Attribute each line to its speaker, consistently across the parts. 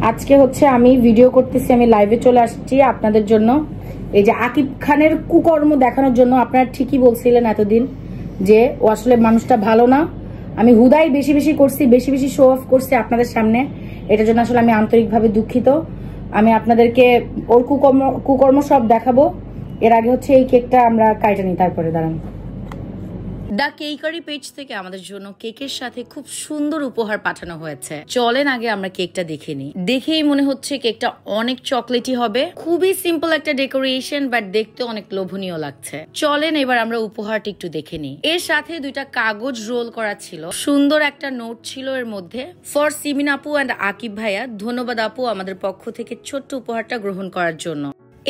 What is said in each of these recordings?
Speaker 1: আজকে হচ্ছে আমি ভিডিও করতেছি, আমি লাইভে চলে আসছি আপনাদের জন্য। এই যে আকিব খানের কুকর্ম দেখানোর জন্য। আপনারা ঠিকই বলছিলেন এতদিন যে ও আসলে মানুষটা ভালো না। আমি হুদাই বেশি বেশি করছি, বেশি বেশি শো অফ করছি আপনাদের সামনে। এটার জন্য আসলে আমি আন্তরিকভাবে দুঃখিত। আমি আপনাদেরকে ওর কুকর্ম সব দেখাবো। এর আগে হচ্ছে এই কেকটা আমরা কাইটা নিই, তারপরে দাঁড়ান। দ্য কেকারি পেজ থেকে আমাদের জন্য কেকের সাথে খুব সুন্দর উপহার পাঠানো হয়েছে। চলেন আগে আমরা কেকটা দেখে নিই। দেখেই মনে হচ্ছে কেকটা অনেক চকলেটি হবে। খুবই সিম্পল একটা ডেকোরেশন, বাট দেখতে অনেক লোভনীয় লাগছে। চলেন এবার আমরা উপহারটি একটু দেখে নিই। এর সাথে দুইটা কাগজ রোল করা ছিল, সুন্দর একটা নোট ছিল এর মধ্যে। ফর সিমিন আপু অ্যান্ড আকিব ভাইয়া, ধন্যবাদ আপু আমাদের পক্ষ থেকে ছোট্ট উপহারটা গ্রহণ করার জন্য।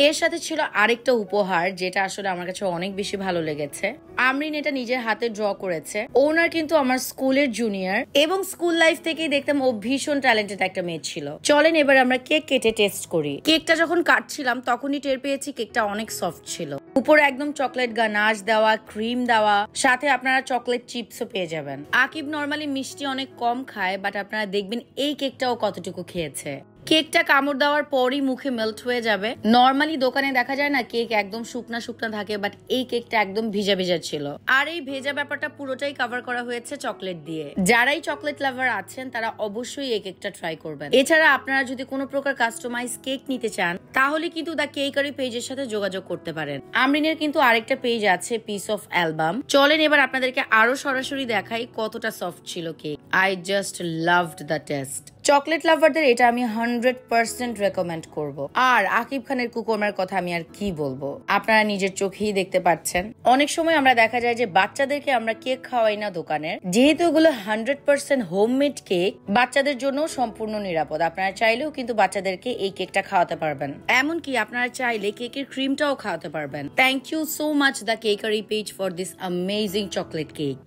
Speaker 1: এর সাথে ছিল আরেকটা উপহার, যেটা আসলে আমার কাছে অনেক বেশি ভালো লেগেছে। আমরিন এটা নিজের হাতে ড্র করেছে। ওনার কিন্তু আমার স্কুলের জুনিয়র, এবং স্কুল লাইফ থেকেই দেখতাম ও ভীষণ ট্যালেন্টেড একটা মেয়ে ছিল। চলেন এবার আমরা কেক কেটে টেস্ট করি। কেকটা যখন কাটছিলাম তখনই টের পেয়েছি কেকটা অনেক সফট ছিল। উপরে একদম চকলেট গানাশ দেওয়া, ক্রিম দেওয়া, সাথে আপনারা চকলেট চিপসও পেয়ে যাবেন। আকিব নর্মালি মিষ্টি অনেক কম খায়, বাট আপনারা দেখবেন এই কেকটাও কতটুকু খেয়েছে। কেকটা কামড় দেওয়ার পরই মুখে মেল্ট হয়ে যাবে। নর্মালি দোকানে দেখা যায় না কেক একদম শুকনা শুকনা থাকে, বাট এই কেকটা একদম ভিজা ভিজা ছিল। আর এই ভেজা ব্যাপারটা পুরোটাই কভার করা হয়েছে চকলেট দিয়ে। যারাই চকলেট লাভার আছেন তারা অবশ্যই এই কেকটা ট্রাই করবেন। এছাড়া আপনারা যদি কোনো প্রকার কাস্টমাইজ কেক নিতে চান তাহলে কিন্তু দ্য কেকারি পেজের সাথে যোগাযোগ করতে পারেন। আমরিনের কিন্তু আরেকটা পেজ আছে, পিস অফ অ্যালবাম। চলেন এবার আপনাদেরকে আরো সরাসরি দেখাই কতটা সফট ছিল cake. I just loved the taste. Chocolate লাভারদের এটা আমি 100% রেকমেন্ড করব। আর আকিব খানের কুকর্মের কথা আমি আর কি বলবো, আপনারা নিজের চোখেই দেখতে পাচ্ছেন। অনেক সময় আমরা দেখা যায় যে বাচ্চাদেরকে আমরা কেক খাওয়াই না দোকানের, যেহেতু এগুলো 100% হোমমেড কেক, বাচ্চাদের জন্য সম্পূর্ণ নিরাপদ। আপনারা চাইলেও কিন্তু বাচ্চাদেরকে এই কেকটা খাওয়াতে পারবেন। এমনকি আপনারা চাইলে কেকের ক্রিমটাও খাওয়াতে পারবেন। Thank you so much the cakery page for this amazing chocolate cake.